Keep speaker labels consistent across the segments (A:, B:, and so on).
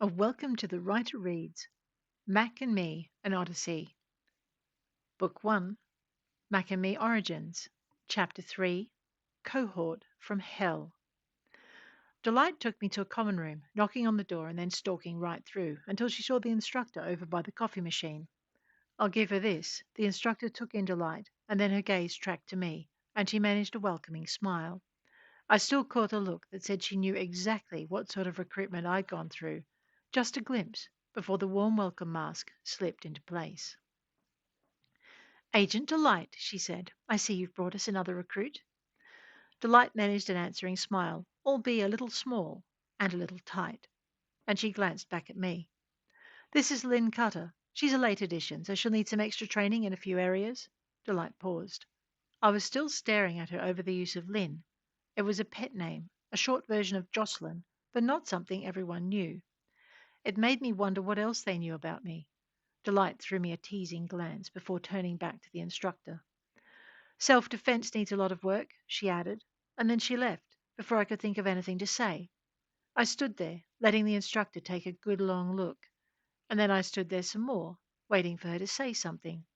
A: Welcome to the Writer Reads, Mack and Me, an Odyssey. Book 1, Mack and Me Origins. Chapter 3, Cohort from Hell. Delight took me to a common room, knocking on the door and then stalking right through until she saw the instructor over by the coffee machine. I'll give her this. The instructor took in Delight, and then her gaze tracked to me, and she managed a welcoming smile. I still caught a look that said she knew exactly what sort of recruitment I'd gone through. Just a glimpse before the warm welcome mask slipped into place. Agent Delight, she said, I see you've brought us another recruit. Delight managed an answering smile, albeit a little small and a little tight, and she glanced back at me. This is Lynn Cutter. She's a late addition, so she'll need some extra training in a few areas. Delight paused. I was still staring at her over the use of Lynn. It was a pet name, a short version of Jocelyn, but not something everyone knew. It made me wonder what else they knew about me. Delight threw me a teasing glance before turning back to the instructor. Self-defense needs a lot of work, she added, and then she left before I could think of anything to say. I stood there, letting the instructor take a good long look, and then I stood there some more, waiting for her to say something.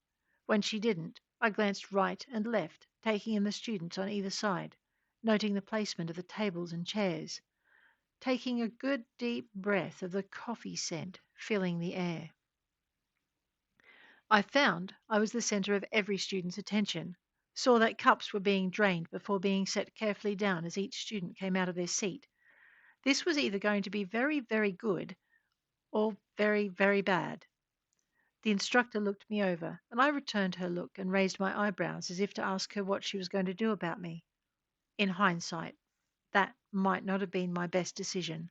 A: When she didn't, I glanced right and left, taking in the students on either side, noting the placement of the tables and chairs, taking a good deep breath of the coffee scent filling the air. I found I was the center of every student's attention, saw that cups were being drained before being set carefully down as each student came out of their seat. This was either going to be very, very good or very, very bad. The instructor looked me over, and I returned her look and raised my eyebrows as if to ask her what she was going to do about me. In hindsight, that might not have been my best decision.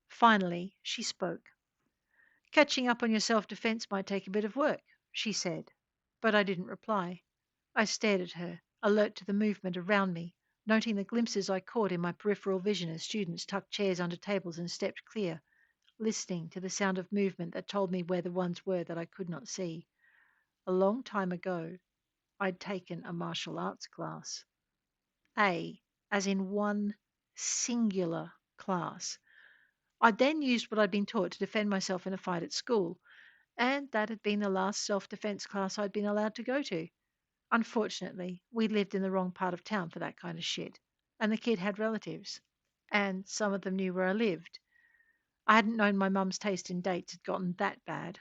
A: Finally, she spoke. Catching up on your self defense might take a bit of work, she said, but I didn't reply. I stared at her, alert to the movement around me, noting the glimpses I caught in my peripheral vision as students tucked chairs under tables and stepped clear, listening to the sound of movement that told me where the ones were that I could not see. A long time ago, I'd taken a martial arts class. As in one singular class. I'd then used what I'd been taught to defend myself in a fight at school, and that had been the last self defense class I'd been allowed to go to. Unfortunately, we lived in the wrong part of town for that kind of shit, and the kid had relatives, and some of them knew where I lived. I hadn't known my mum's taste in dates had gotten that bad.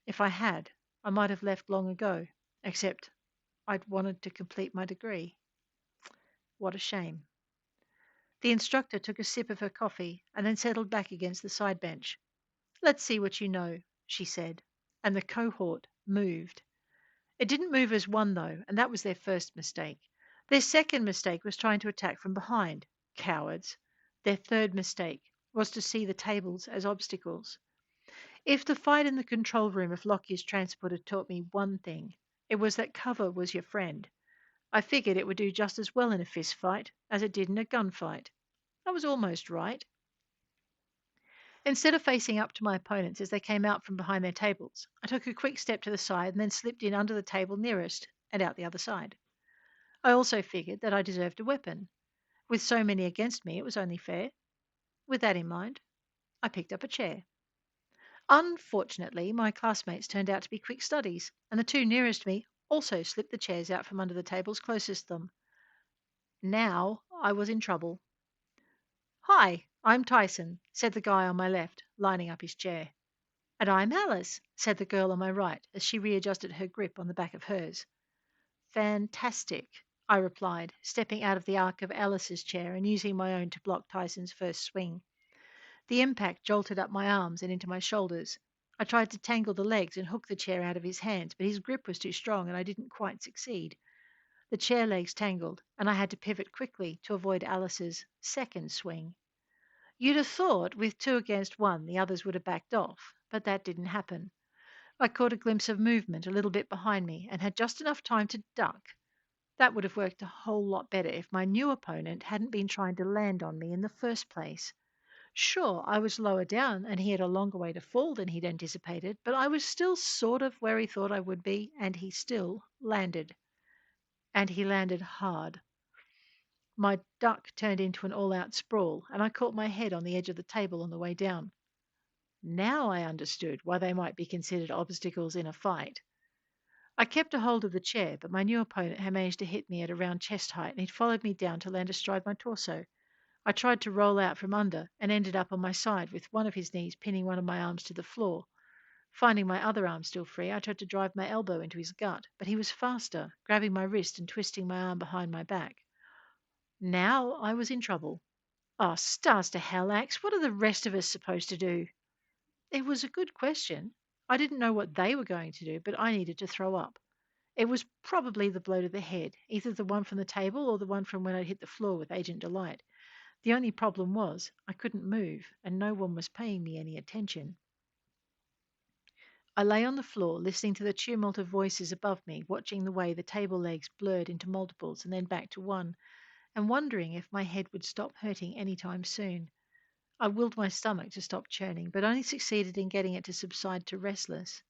A: If I had, I might have left long ago, except I'd wanted to complete my degree. What a shame. The instructor took a sip of her coffee and then settled back against the side bench. Let's see what you know, she said, and the cohort moved. It didn't move as one, though, and that was their first mistake. Their second mistake was trying to attack from behind. Cowards. Their third mistake was to see the tables as obstacles. If the fight in the control room of Lockyer's transport had taught me one thing, it was that cover was your friend. I figured it would do just as well in a fist fight as it did in a gunfight. I was almost right. Instead of facing up to my opponents as they came out from behind their tables, I took a quick step to the side and then slipped in under the table nearest and out the other side. I also figured that I deserved a weapon. With so many against me, it was only fair. With that in mind, I picked up a chair. Unfortunately, my classmates turned out to be quick studies, and the two nearest me also slipped the chairs out from under the tables closest them. Now I was in trouble. Hi, I'm Tyson, said the guy on my left, lining up his chair. And I'm Alice, said the girl on my right as she readjusted her grip on the back of hers. Fantastic, I replied, stepping out of the arc of Alice's chair and using my own to block Tyson's first swing. The impact jolted up my arms and into my shoulders. I tried to tangle the legs and hook the chair out of his hands, but his grip was too strong and I didn't quite succeed. The chair legs tangled, and I had to pivot quickly to avoid Alice's second swing. You'd have thought with two against one the others would have backed off, but that didn't happen. I caught a glimpse of movement a little bit behind me and had just enough time to duck. That would have worked a whole lot better if my new opponent hadn't been trying to land on me in the first place. Sure, I was lower down and he had a longer way to fall than he'd anticipated, but I was still sort of where he thought I would be, and he still landed. And he landed hard. My duck turned into an all out sprawl, and I caught my head on the edge of the table on the way down. Now I understood why they might be considered obstacles in a fight. I kept a hold of the chair, but my new opponent had managed to hit me at around chest height and he'd followed me down to land astride my torso. I tried to roll out from under and ended up on my side with one of his knees pinning one of my arms to the floor. Finding my other arm still free, I tried to drive my elbow into his gut, but he was faster, grabbing my wrist and twisting my arm behind my back. Now I was in trouble. Oh, stars to hell, Axe, what are the rest of us supposed to do? It was a good question. I didn't know what they were going to do, but I needed to throw up. It was probably the blow to the head, either the one from the table or the one from when I hit the floor with Agent Delight. The only problem was I couldn't move, and no one was paying me any attention. I lay on the floor, listening to the tumult of voices above me, watching the way the table legs blurred into multiples and then back to one, and wondering if my head would stop hurting any time soon. I willed my stomach to stop churning, but only succeeded in getting it to subside to restless.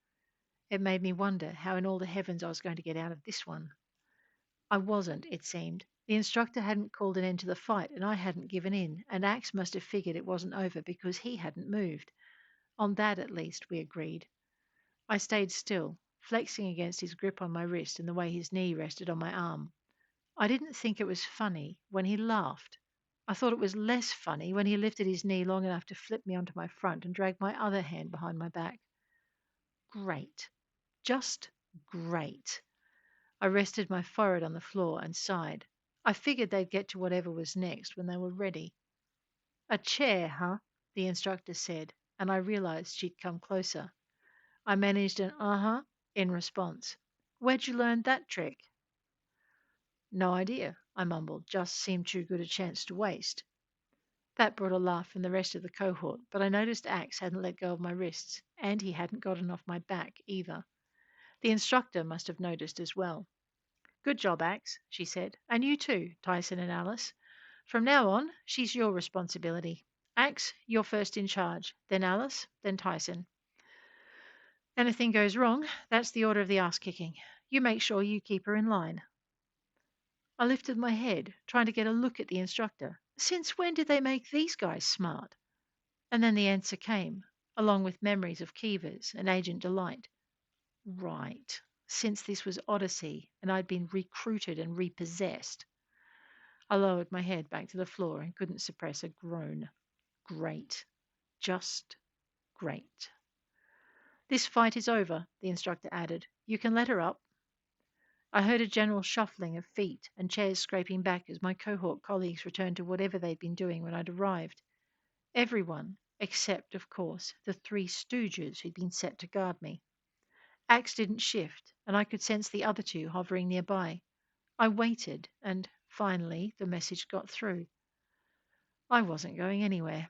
A: It made me wonder how in all the heavens I was going to get out of this one. I wasn't, it seemed. The instructor hadn't called an end to the fight, and I hadn't given in, and Axe must have figured it wasn't over because he hadn't moved. On that, at least, we agreed. I stayed still, flexing against his grip on my wrist and the way his knee rested on my arm. I didn't think it was funny when he laughed. I thought it was less funny when he lifted his knee long enough to flip me onto my front and drag my other hand behind my back. Great. Just great. I rested my forehead on the floor and sighed. I figured they'd get to whatever was next when they were ready. A chair, huh? The instructor said, and I realized she'd come closer. I managed an uh-huh in response. Where'd you learn that trick? No idea, I mumbled. Just seemed too good a chance to waste. That brought a laugh from the rest of the cohort, but I noticed Axe hadn't let go of my wrists, and he hadn't gotten off my back either. The instructor must have noticed as well. Good job, Axe, she said. And you too, Tyson and Alice. From now on, she's your responsibility. Axe, you're first in charge, then Alice, then Tyson. Anything goes wrong, that's the order of the ass kicking. You make sure you keep her in line. I lifted my head, trying to get a look at the instructor. Since when did they make these guys smart? And then the answer came, along with memories of Keever's and Agent Delight. Right, since this was Odyssey and I'd been recruited and repossessed. I lowered my head back to the floor and couldn't suppress a groan. Great. Just great. This fight is over, the instructor added. You can let her up. I heard a general shuffling of feet and chairs scraping back as my cohort colleagues returned to whatever they'd been doing when I'd arrived. Everyone, except, of course, the three stooges who'd been set to guard me. Axe didn't shift, and I could sense the other two hovering nearby. I waited, and finally the message got through. I wasn't going anywhere.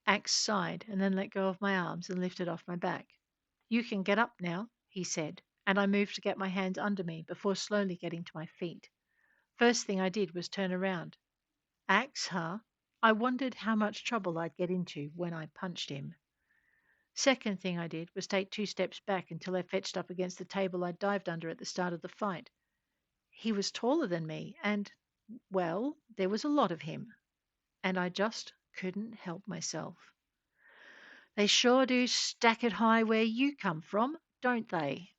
A: Axe sighed and then let go of my arms and lifted off my back. You can get up now, he said, and I moved to get my hands under me before slowly getting to my feet. First thing I did was turn around. Axe, huh? I wondered how much trouble I'd get into when I punched him. Second thing I did was take 2 steps back until I fetched up against the table I'd dived under at the start of the fight. He was taller than me, and, well, there was a lot of him, and I just couldn't help myself. They sure do stack it high where you come from, don't they?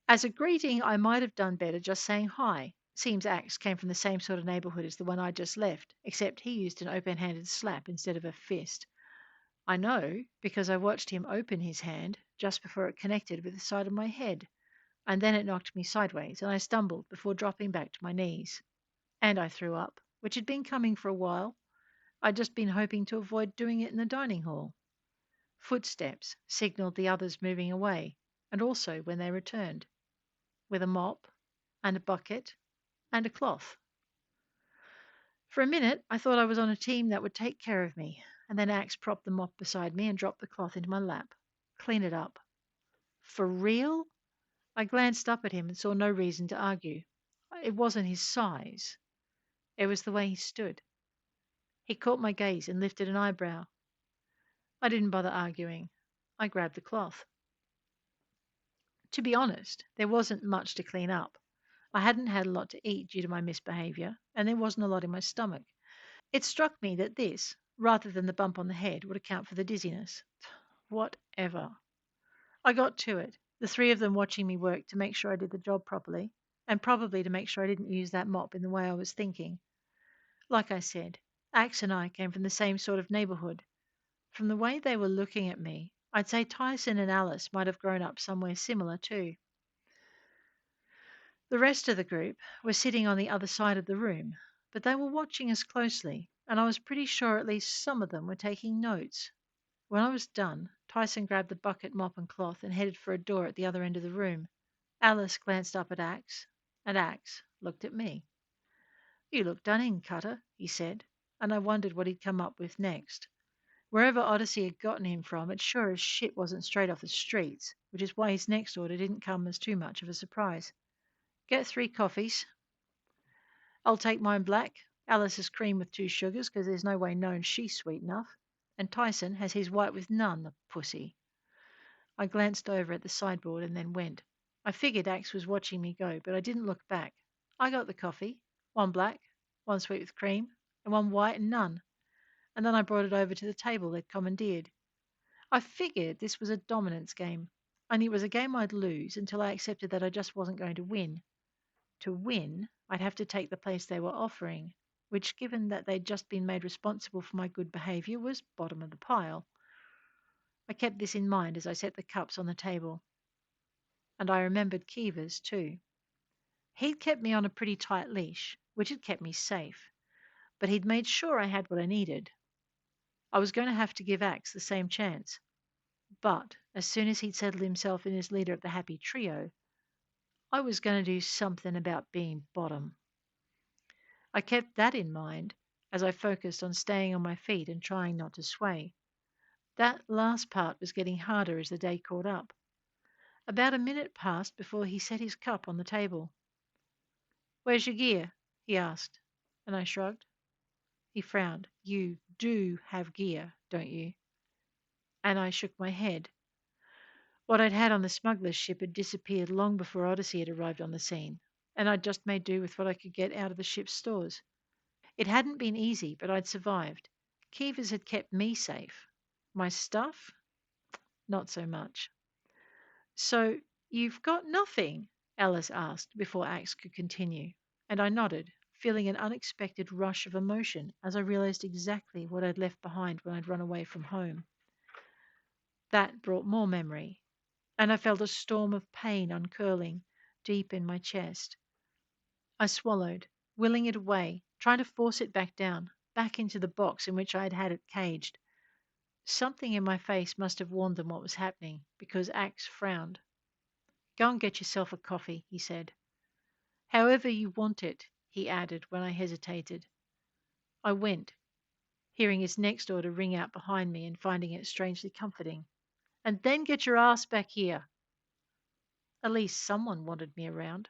A: As a greeting, I might have done better just saying hi. Seems Axe came from the same sort of neighborhood as the one I just left, except he used an open-handed slap instead of a fist. I know because I watched him open his hand just before it connected with the side of my head, and then it knocked me sideways, and I stumbled before dropping back to my knees. And I threw up, which had been coming for a while. I'd just been hoping to avoid doing it in the dining hall. Footsteps signaled the others moving away, and also when they returned, with a mop and a bucket and a cloth. For a minute, I thought I was on a team that would take care of me, and then Axe propped the mop beside me and dropped the cloth into my lap. Clean it up. For real? I glanced up at him and saw no reason to argue. It wasn't his size. It was the way he stood. He caught my gaze and lifted an eyebrow. I didn't bother arguing. I grabbed the cloth. To be honest, there wasn't much to clean up. I hadn't had a lot to eat due to my misbehavior, and there wasn't a lot in my stomach. It struck me that this, rather than the bump on the head would account for the dizziness. Whatever. I got to it, the three of them watching me work to make sure I did the job properly, and probably to make sure I didn't use that mop in the way I was thinking. Like I said, Axe and I came from the same sort of neighbourhood. From the way they were looking at me, I'd say Tyson and Alice might have grown up somewhere similar too. The rest of the group were sitting on the other side of the room, but they were watching us closely, and I was pretty sure at least some of them were taking notes. When I was done, Tyson grabbed the bucket, mop, and cloth and headed for a door at the other end of the room. Alice glanced up at Axe, and Axe looked at me. "You look done in, Cutter," he said, and I wondered what he'd come up with next. Wherever Odyssey had gotten him from, it sure as shit wasn't straight off the streets, which is why his next order didn't come as too much of a surprise. "Get 3 coffees." "I'll take mine black. Alice has cream with 2 sugars, 'cause there's no way known she's sweet enough. And Tyson has his white with none, the pussy." I glanced over at the sideboard and then went. I figured Axe was watching me go, but I didn't look back. I got the coffee, 1 black, 1 sweet with cream, and 1 white and none, and then I brought it over to the table they'd commandeered. I figured this was a dominance game, only it was a game I'd lose until I accepted that I just wasn't going to win. To win, I'd have to take the place they were offering, which, given that they'd just been made responsible for my good behaviour, was bottom of the pile. I kept this in mind as I set the cups on the table, and I remembered Keever's too. He'd kept me on a pretty tight leash, which had kept me safe, but he'd made sure I had what I needed. I was going to have to give Axe the same chance, but as soon as he'd settled himself in as leader of the happy trio, I was going to do something about being bottom. I kept that in mind as I focused on staying on my feet and trying not to sway. That last part was getting harder as the day caught up. About a minute passed before he set his cup on the table. "Where's your gear?" he asked, and I shrugged. He frowned. "You do have gear, don't you?" And I shook my head. What I'd had on the smuggler's ship had disappeared long before Odyssey had arrived on the scene, and I'd just made do with what I could get out of the ship's stores. It hadn't been easy, but I'd survived. Keevers had kept me safe. My stuff? Not so much. "So you've got nothing?" Alice asked before Axe could continue, and I nodded, feeling an unexpected rush of emotion as I realized exactly what I'd left behind when I'd run away from home. That brought more memory, and I felt a storm of pain uncurling deep in my chest. I swallowed, willing it away, trying to force it back down, back into the box in which I had had it caged. Something in my face must have warned them what was happening, because Axe frowned. "Go and get yourself a coffee," he said. "However you want it," he added when I hesitated. I went, hearing his next order ring out behind me and finding it strangely comforting. "And then get your ass back here." At least someone wanted me around.